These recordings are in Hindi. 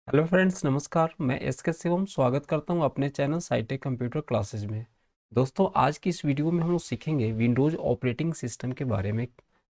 हेलो फ्रेंड्स, नमस्कार। मैं एस के शिवम स्वागत करता हूं अपने चैनल साइटेक कंप्यूटर क्लासेज में। दोस्तों, आज की इस वीडियो में हम लोग सीखेंगे विंडोज़ ऑपरेटिंग सिस्टम के बारे में।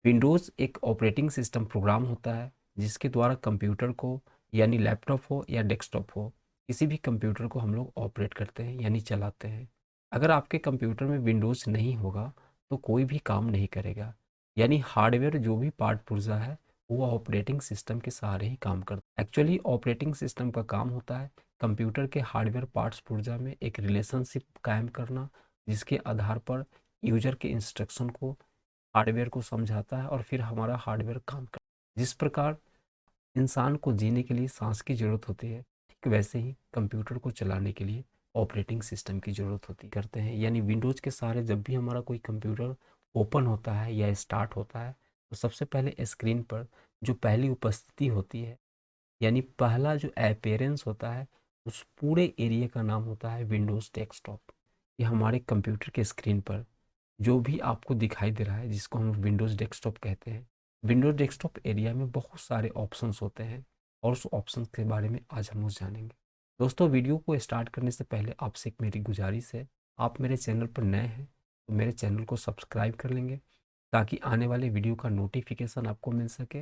विंडोज़ एक ऑपरेटिंग सिस्टम प्रोग्राम होता है जिसके द्वारा कंप्यूटर को, यानी लैपटॉप हो या डेस्कटॉप हो, किसी भी कंप्यूटर को हम लोग ऑपरेट करते हैं यानी चलाते हैं। अगर आपके कंप्यूटर में विंडोज़ नहीं होगा तो कोई भी काम नहीं करेगा, यानी हार्डवेयर जो भी पार्ट पुर्जा है वो ऑपरेटिंग सिस्टम के सहारे ही काम करता है। एक्चुअली ऑपरेटिंग सिस्टम का काम होता है कंप्यूटर के हार्डवेयर पार्ट्स पुर्जा में एक रिलेशनशिप कायम करना, जिसके आधार पर यूजर के इंस्ट्रक्शन को हार्डवेयर को समझाता है और फिर हमारा हार्डवेयर काम करता है। जिस प्रकार इंसान को जीने के लिए सांस की ज़रूरत होती है, ठीक वैसे ही कंप्यूटर को चलाने के लिए ऑपरेटिंग सिस्टम की ज़रूरत होती करते हैं। यानी विंडोज़ के सहारे जब भी हमारा कोई कंप्यूटर ओपन होता है या स्टार्ट होता है तो सबसे पहले स्क्रीन पर जो पहली उपस्थिति होती है, यानी पहला जो अपीयरेंस होता है, उस पूरे एरिया का नाम होता है विंडोज़ डेस्कटॉप। ये हमारे कंप्यूटर के स्क्रीन पर जो भी आपको दिखाई दे रहा है जिसको हम विंडोज़ डेस्कटॉप कहते हैं। विंडोज़ डेस्कटॉप एरिया में बहुत सारे ऑप्शंस होते हैं और उस ऑप्शन के बारे में आज हम लोग जानेंगे। दोस्तों, वीडियो को स्टार्ट करने से पहले आपसे एक मेरी गुजारिश है, आप मेरे चैनल पर नए हैं तो मेरे चैनल को सब्सक्राइब कर लेंगे ताकि आने वाले वीडियो का नोटिफिकेशन आपको मिल सके।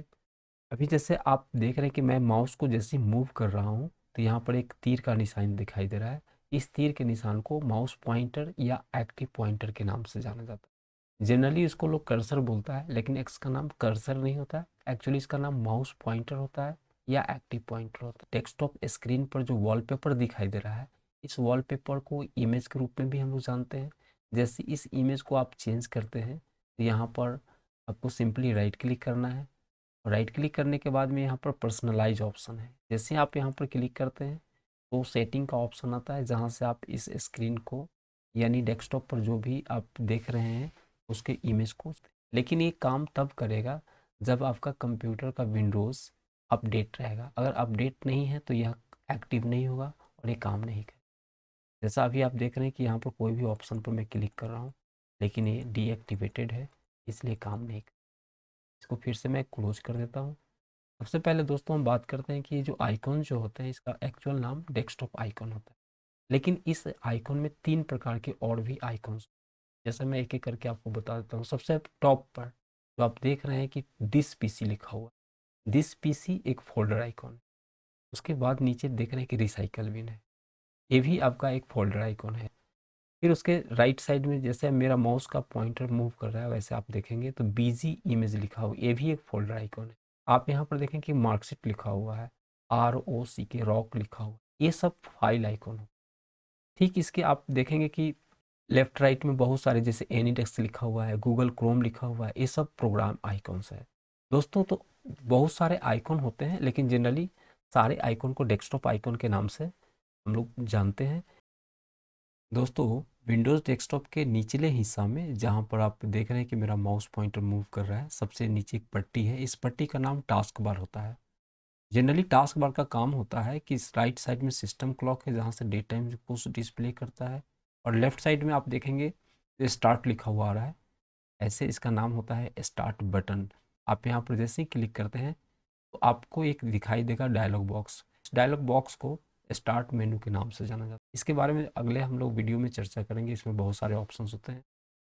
अभी जैसे आप देख रहे हैं कि मैं माउस को जैसे ही मूव कर रहा हूँ तो यहाँ पर एक तीर का निशान दिखाई दे रहा है। इस तीर के निशान को माउस पॉइंटर या एक्टिव पॉइंटर के नाम से जाना जाता है। जनरली इसको लोग कर्सर बोलता है, लेकिन इसका नाम कर्सर नहीं होता है। एक्चुअली इसका नाम माउस पॉइंटर होता है या एक्टिव पॉइंटर होता है। डेस्कटॉप स्क्रीन पर जो वॉलपेपर दिखाई दे रहा है, इस वॉलपेपर को इमेज के रूप में भी हम लोग जानते हैं। जैसे इस इमेज को आप चेंज करते हैं तो यहाँ पर आपको सिंपली राइट क्लिक करना है। राइट क्लिक करने के बाद में यहाँ पर पर्सनलाइज ऑप्शन है। जैसे आप यहाँ पर क्लिक करते हैं तो सेटिंग का ऑप्शन आता है जहाँ से आप इस स्क्रीन को, यानी डेस्कटॉप पर जो भी आप देख रहे हैं उसके इमेज को, लेकिन ये काम तब करेगा जब आपका कंप्यूटर का विंडोज़ अपडेट रहेगा। अगर अपडेट नहीं है तो यह एक्टिव नहीं होगा और ये काम नहीं करेगा। जैसा अभी आप देख रहे हैं कि यहाँ पर कोई भी ऑप्शन पर मैं क्लिक कर रहा हूँ लेकिन ये डीएक्टिवेटेड है, इसलिए काम नहीं कर। इसको फिर से मैं क्लोज कर देता हूँ। सबसे पहले दोस्तों हम बात करते हैं कि ये जो आइकॉन जो होते हैं इसका एक्चुअल नाम डेस्कटॉप आइकॉन होता है, लेकिन इस आइकॉन में 3 प्रकार के और भी आइकॉन्स, जैसे मैं एक एक करके आपको बता देता हूँ। सबसे टॉप पर जो आप देख रहे हैं कि दिस पीसी लिखा हुआ है, दिस पीसी एक फोल्डर आइकॉन है। उसके बाद नीचे देख रहे हैं कि रिसाइकल बिन है, ये भी आपका एक फोल्डर आइकॉन है। फिर उसके राइट साइड में जैसे मेरा माउस का पॉइंटर मूव कर रहा है वैसे आप देखेंगे तो बीजी इमेज लिखा हुआ, ये भी एक फोल्डर आइकॉन है। आप यहाँ पर देखें कि मार्कशीट लिखा हुआ है, ROC रॉक लिखा हुआ, ये सब फाइल आइकॉन हो। ठीक इसके आप देखेंगे कि लेफ्ट राइट में बहुत सारे जैसे एनीडेस्क लिखा हुआ है, गूगल क्रोम लिखा हुआ है, ये सब प्रोग्राम आइकॉन्स है। दोस्तों, तो बहुत सारे आइकॉन होते हैं लेकिन जनरली सारे आइकॉन को डेस्कटॉप आइकॉन के नाम से हम लोग जानते हैं। दोस्तों, विंडोज़ डेस्कटॉप के निचले हिस्सा में जहाँ पर आप देख रहे हैं कि मेरा माउस पॉइंटर मूव कर रहा है, सबसे नीचे एक पट्टी है। इस पट्टी का नाम टास्क बार होता है। जनरली टास्क बार का काम होता है कि इस राइट साइड में सिस्टम क्लॉक है जहाँ से डे टाइम को डिस्प्ले करता है, और लेफ्ट साइड में आप देखेंगे तो स्टार्ट लिखा हुआ आ रहा है, ऐसे इसका नाम होता है स्टार्ट बटन। आप यहाँ पर जैसे ही क्लिक करते हैं तो आपको एक दिखाई देगा डायलॉग बॉक्स। इस डायलॉग बॉक्स को स्टार्ट मेनू के नाम से जाना जाता है। इसके बारे में अगले हम लोग वीडियो में चर्चा करेंगे, इसमें बहुत सारे ऑप्शंस होते हैं।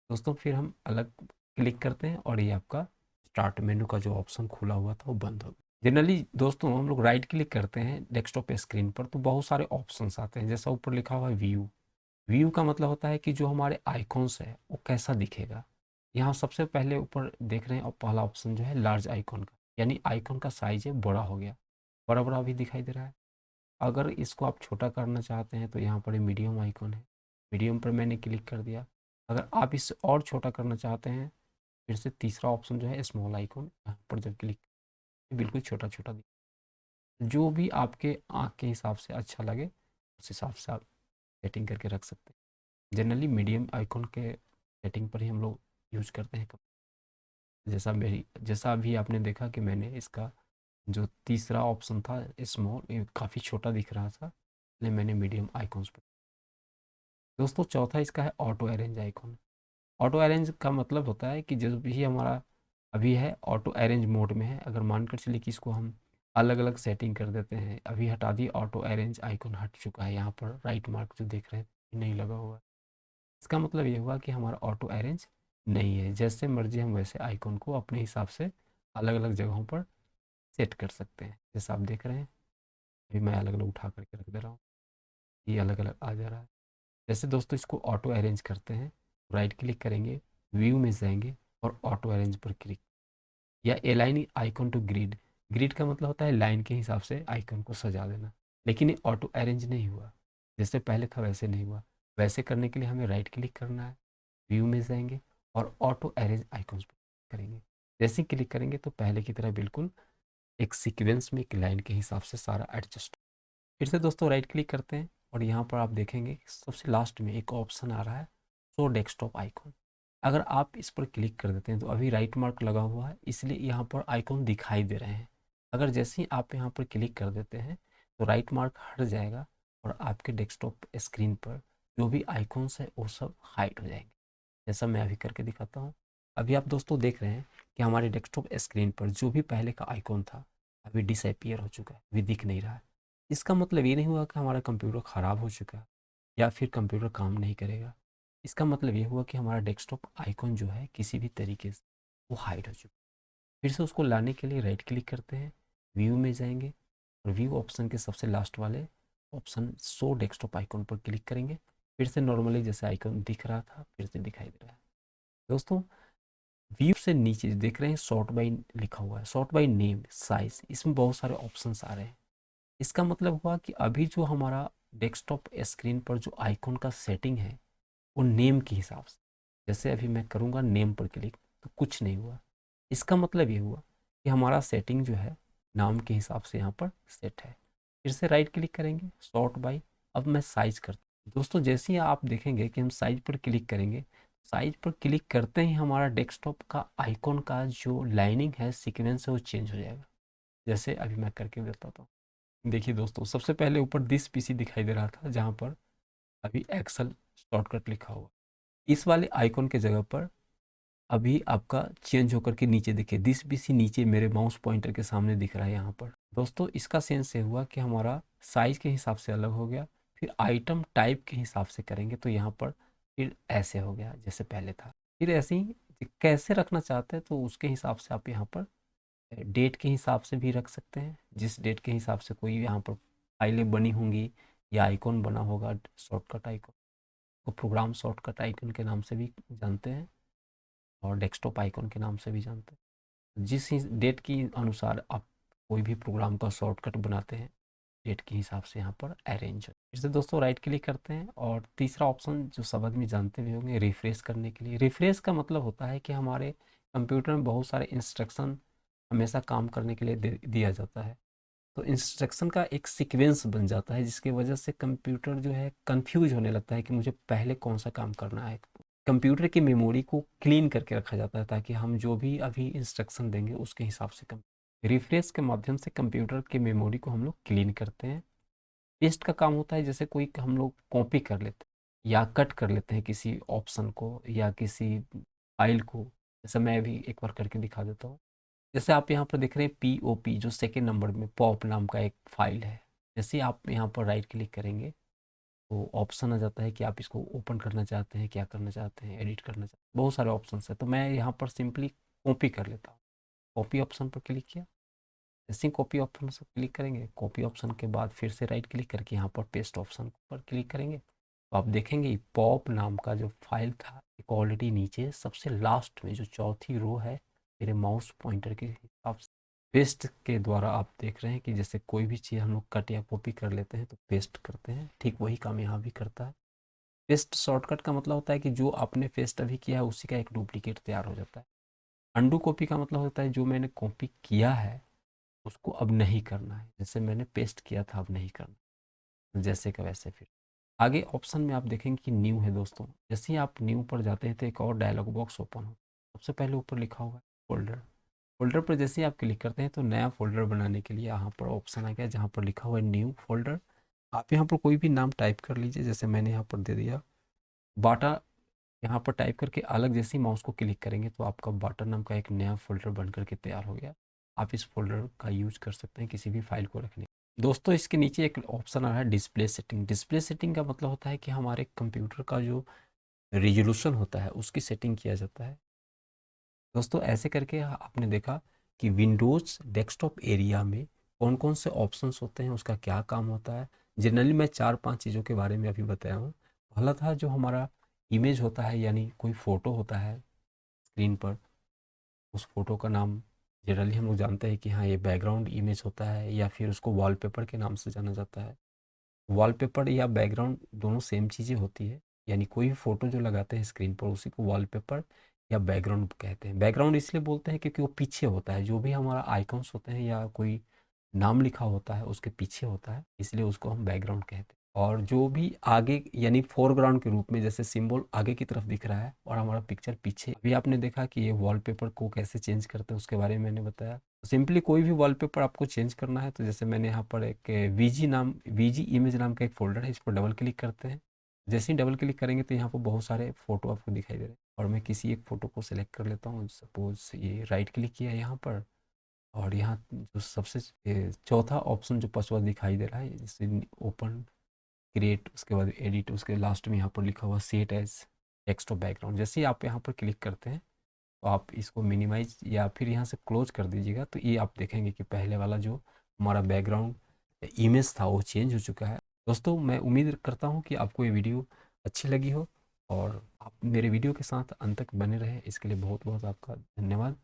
दोस्तों, फिर हम अलग क्लिक करते हैं और ये आपका स्टार्ट मेनू का जो ऑप्शन खुला हुआ था वो बंद हो गया। जनरली दोस्तों हम लोग राइट क्लिक करते हैं डेस्कटॉप स्क्रीन पर तो बहुत सारे ऑप्शंस आते हैं। जैसा ऊपर लिखा हुआ है व्यू, व्यू का मतलब होता है कि जो हमारे आइकॉन्स है वो कैसा दिखेगा। यहाँ सबसे पहले ऊपर देख रहे हैं और पहला ऑप्शन जो है लार्ज आइकॉन का, यानी आइकॉन का साइज है बड़ा हो गया, बड़ा बड़ा भी दिखाई दे रहा है। अगर इसको आप छोटा करना चाहते हैं तो यहाँ पर मीडियम आइकॉन है, मीडियम पर मैंने क्लिक कर दिया। अगर आप इससे और छोटा करना चाहते हैं फिर से तीसरा ऑप्शन जो है स्मॉल आइकॉन, यहाँ पर जब क्लिक बिल्कुल छोटा छोटा जो भी आपके आँख के हिसाब से अच्छा लगे उस हिसाब से आप सेटिंग करके रख सकते हैं। जनरली मीडियम आइकॉन के सेटिंग पर ही हम लोग यूज करते हैं। जैसा अभी आपने देखा कि मैंने इसका जो तीसरा ऑप्शन था स्मॉल, ये काफ़ी छोटा दिख रहा था इसलिए मैंने मीडियम आइकॉन्स पर। दोस्तों, चौथा इसका है auto arrange icon. Auto arrange का मतलब होता है कि जब भी हमारा अभी है ऑटो अरेंज मोड में है, अगर मानकर चलिए कि इसको हम अलग अलग सेटिंग कर देते हैं। अभी हटा दिए, ऑटो अरेंज आइकॉन हट चुका है, यहाँ पर राइट मार्क जो देख रहे हैं नहीं लगा हुआ है। इसका मतलब ये हुआ कि हमारा ऑटो अरेंज नहीं है। जैसे मर्जी हम वैसे आइकॉन को अपने हिसाब से अलग अलग जगहों पर सेट कर सकते हैं। जैसा आप देख रहे हैं, अभी मैं अलग अलग उठा करके रख दे रहा हूँ, ये अलग अलग आ जा रहा है। जैसे दोस्तों इसको ऑटो अरेंज करते हैं, राइट क्लिक करेंगे, व्यू में जाएंगे और ऑटो अरेंज पर क्लिक, या align icon to grid. Grid का मतलब होता है लाइन के हिसाब से आइकन को सजा देना। लेकिन ये ऑटो अरेंज नहीं हुआ, जैसे पहले था वैसे नहीं हुआ। वैसे करने के लिए हमें राइट क्लिक करना है, व्यू में जाएंगे और ऑटो अरेंज आइकन्स पर करेंगे। जैसे ही क्लिक करेंगे तो पहले की तरह बिल्कुल एक सीक्वेंस में एक लाइन के हिसाब से सारा एडजस्ट। फिर से दोस्तों राइट क्लिक करते हैं और यहाँ पर आप देखेंगे सबसे लास्ट में एक ऑप्शन आ रहा है, शो डेस्कटॉप आइकॉन। अगर आप इस पर क्लिक कर देते हैं तो अभी राइट मार्क लगा हुआ है, इसलिए यहाँ पर आइकॉन दिखाई दे रहे हैं। अगर जैसे ही आप यहाँ पर क्लिक कर देते हैं तो राइट मार्क हट जाएगा और आपके डेस्कटॉप स्क्रीन पर जो भी आइकॉन्स है वो सब हाइड हो जाएंगे। जैसा मैं अभी करके दिखाता हूँ। अभी आप दोस्तों देख रहे हैं कि हमारे डेस्कटॉप स्क्रीन पर जो भी पहले का आइकॉन था अभी डिसअपियर हो चुका है, अभी दिख नहीं रहा है। इसका मतलब ये नहीं हुआ कि हमारा कंप्यूटर ख़राब हो चुका है या फिर कंप्यूटर काम नहीं करेगा। इसका मतलब ये हुआ कि हमारा डेस्कटॉप आइकॉन जो है किसी भी तरीके से वो हाइड हो चुका है। फिर से उसको लाने के लिए राइट क्लिक करते हैं, व्यू में जाएंगे और व्यू ऑप्शन के सबसे लास्ट वाले ऑप्शन शो डेस्कटॉप आइकॉन पर क्लिक करेंगे। फिर से नॉर्मली जैसे आइकॉन दिख रहा था फिर से दिखाई दे रहा है। दोस्तों व्यू से नीचे देख रहे हैं सॉर्ट बाई लिखा हुआ है, सॉर्ट बाई नेम साइज, इसमें बहुत सारे ऑप्शंस आ रहे हैं। इसका मतलब हुआ कि अभी जो हमारा डेस्कटॉप स्क्रीन पर जो आइकॉन का सेटिंग है वो नेम के हिसाब से, जैसे अभी मैं करूँगा नेम पर क्लिक तो कुछ नहीं हुआ। इसका मतलब ये हुआ कि हमारा सेटिंग जो है नाम के हिसाब से यहाँ पर सेट है। फिर से राइट क्लिक करेंगे, सॉर्ट बाई। अब मैं साइज करता हूँ दोस्तों, जैसे ही आप देखेंगे कि हम साइज पर क्लिक करेंगे, साइज पर क्लिक करते ही हमारा डेस्कटॉप का आइकॉन का जो लाइनिंग है सीक्वेंस है वो चेंज हो जाएगा। जैसे अभी मैं करके बताता हूँ। देखिए दोस्तों सबसे पहले ऊपर दिस पीसी दिखाई दे रहा था जहाँ पर अभी एक्सेल शॉर्टकट लिखा हुआ, इस वाले आइकॉन के जगह पर अभी आपका चेंज होकर के नीचे देखिए दिस पीसी नीचे मेरे माउस पॉइंटर के सामने दिख रहा है यहाँ पर। दोस्तों इसका सेंस ये हुआ कि हमारा साइज के हिसाब से अलग हो गया। फिर आइटम टाइप के हिसाब से करेंगे तो यहाँ पर फिर ऐसे हो गया जैसे पहले था। फिर ऐसे ही कैसे रखना चाहते हैं तो उसके हिसाब से आप यहाँ पर डेट के हिसाब से भी रख सकते हैं। जिस डेट के हिसाब से कोई यहाँ पर फाइलें बनी होंगी या आइकॉन बना होगा शॉर्टकट आइकॉन, को प्रोग्राम शॉर्टकट आइकन के नाम से भी जानते हैं और डेस्कटॉप आइकन के नाम से भी जानते हैं। जिस डेट के अनुसार आप कोई भी प्रोग्राम का शॉर्टकट बनाते हैं डेट के हिसाब से यहाँ पर अरेंज है। फिर से दोस्तों राइट क्लिक करते हैं और तीसरा ऑप्शन जो सब आदमी जानते भी होंगे, रिफ्रेश करने के लिए। रिफ्रेश का मतलब होता है कि हमारे कंप्यूटर में बहुत सारे इंस्ट्रक्शन हमेशा काम करने के लिए दिया जाता है, तो इंस्ट्रक्शन का एक सीक्वेंस बन जाता है जिसकी वजह से कंप्यूटर जो है कंफ्यूज होने लगता है कि मुझे पहले कौन सा काम करना है। कंप्यूटर की मेमोरी को क्लीन करके रखा जाता है ताकि हम जो भी अभी इंस्ट्रक्शन देंगे उसके हिसाब से कम। रिफ्रेश के माध्यम से कंप्यूटर की मेमोरी को हम लोग क्लीन करते हैं। पेस्ट का काम होता है जैसे कोई हम लोग कॉपी कर लेते हैं या कट कर लेते हैं किसी ऑप्शन को या किसी फाइल को। जैसे मैं अभी एक बार करके दिखा देता हूँ। जैसे आप यहाँ पर देख रहे हैं POP जो सेकेंड नंबर में पॉप नाम का एक फाइल है। जैसे आप यहाँ पर राइट क्लिक करेंगे तो ऑप्शन आ जाता है कि आप इसको ओपन करना चाहते हैं, क्या करना चाहते हैं, एडिट करना चाहते हैं, बहुत सारे ऑप्शन है। तो मैं यहाँ पर सिंपली कॉपी कर लेता हूँ। कॉपी ऑप्शन पर क्लिक किया, जैसे ही कॉपी ऑप्शन पर क्लिक करेंगे, कॉपी ऑप्शन के बाद फिर से राइट क्लिक करके यहाँ पर पेस्ट ऑप्शन पर क्लिक करेंगे तो आप देखेंगे पॉप नाम का जो फाइल था एक ऑलरेडी नीचे सबसे लास्ट में जो चौथी रो है मेरे माउस पॉइंटर के हिसाब से पेस्ट के द्वारा आप देख रहे हैं कि जैसे कोई भी चीज़ हम लोग कट या कॉपी कर लेते हैं तो पेस्ट करते हैं, ठीक वही काम यहाँ भी करता है। पेस्ट शॉर्टकट का मतलब होता है कि जो आपने पेस्ट अभी किया है उसी का एक डुप्लीकेट तैयार हो जाता है। अंडू कॉपी का मतलब होता है जो मैंने कॉपी किया है उसको अब नहीं करना है, जैसे मैंने पेस्ट किया था अब नहीं करना, जैसे का वैसे। फिर आगे ऑप्शन में आप देखेंगे कि न्यू है दोस्तों। जैसे ही आप न्यू पर जाते हैं तो एक और डायलॉग बॉक्स ओपन हो, सबसे पहले ऊपर लिखा होगा फोल्डर। फोल्डर पर जैसे ही आप क्लिक करते हैं तो नया फोल्डर बनाने के लिए यहाँ पर ऑप्शन आ गया जहाँ पर लिखा हुआ है न्यू फोल्डर। आप यहाँ पर कोई भी नाम टाइप कर लीजिए, जैसे मैंने यहाँ पर दे दिया बाटा। यहाँ पर टाइप करके अलग जैसे ही माउस को क्लिक करेंगे तो आपका बाटा नाम का एक नया फोल्डर बन करके तैयार हो गया। आप इस फोल्डर का यूज कर सकते हैं किसी भी फाइल को रखने। दोस्तों इसके नीचे एक ऑप्शन आ रहा है डिस्प्ले सेटिंग। डिस्प्ले सेटिंग का मतलब होता है कि हमारे कंप्यूटर का जो रिजोल्यूशन होता है उसकी सेटिंग किया जाता है। दोस्तों ऐसे करके आपने देखा कि विंडोज़ डेस्कटॉप एरिया में कौन कौन से ऑप्शंस होते हैं, उसका क्या काम होता है। जनरली मैं 4-5 चीज़ों के बारे में अभी बताया हूँ। पहला था जो हमारा इमेज होता है, यानी कोई फ़ोटो होता है स्क्रीन पर, उस फ़ोटो का नाम जनरली हम लोग जानते हैं कि हाँ ये बैकग्राउंड इमेज होता है, या फिर उसको वॉलपेपर के नाम से जाना जाता है। वॉलपेपर या बैकग्राउंड दोनों सेम चीज़ें होती है, यानी कोई भी फ़ोटो जो लगाते हैं स्क्रीन पर उसी को वॉलपेपर या बैकग्राउंड कहते हैं। बैकग्राउंड इसलिए बोलते हैं क्योंकि वो पीछे होता है, जो भी हमारा आइकॉन्स होते हैं या कोई नाम लिखा होता है उसके पीछे होता है, इसलिए उसको हम बैकग्राउंड कहते हैं। और जो भी आगे यानी फोरग्राउंड के रूप में, जैसे सिंबल आगे की तरफ दिख रहा है और हमारा पिक्चर पीछे। अभी आपने देखा कि ये वॉलपेपर को कैसे चेंज करते हैं उसके बारे में मैंने बताया। सिंपली कोई भी वॉलपेपर आपको चेंज करना है तो जैसे मैंने यहाँ पर एक वीजी इमेज नाम का एक फोल्डर है, इस पर डबल क्लिक करते हैं। जैसे ही डबल क्लिक करेंगे तो यहाँ पर बहुत सारे फोटो आपको दिखाई दे रहे हैं, और मैं किसी एक फ़ोटो को सिलेक्ट कर लेता हूँ। सपोज ये राइट क्लिक किया यहाँ पर, और यहाँ जो सबसे चौथा ऑप्शन जो पांचवा दिखाई दे रहा है, जैसे ओपन, क्रिएट, उसके बाद एडिट, उसके लास्ट में यहाँ पर लिखा हुआ set as text of background. जैसे ही आप यहाँ पर क्लिक करते हैं तो आप इसको मिनिमाइज या फिर यहाँ से क्लोज कर दीजिएगा, तो ये आप देखेंगे कि पहले वाला जो हमारा बैकग्राउंड इमेज था वो चेंज हो चुका है। दोस्तों मैं उम्मीद करता हूँ कि आपको ये वीडियो अच्छी लगी हो, और आप मेरे वीडियो के साथ अंत तक बने रहे, इसके लिए बहुत बहुत आपका धन्यवाद।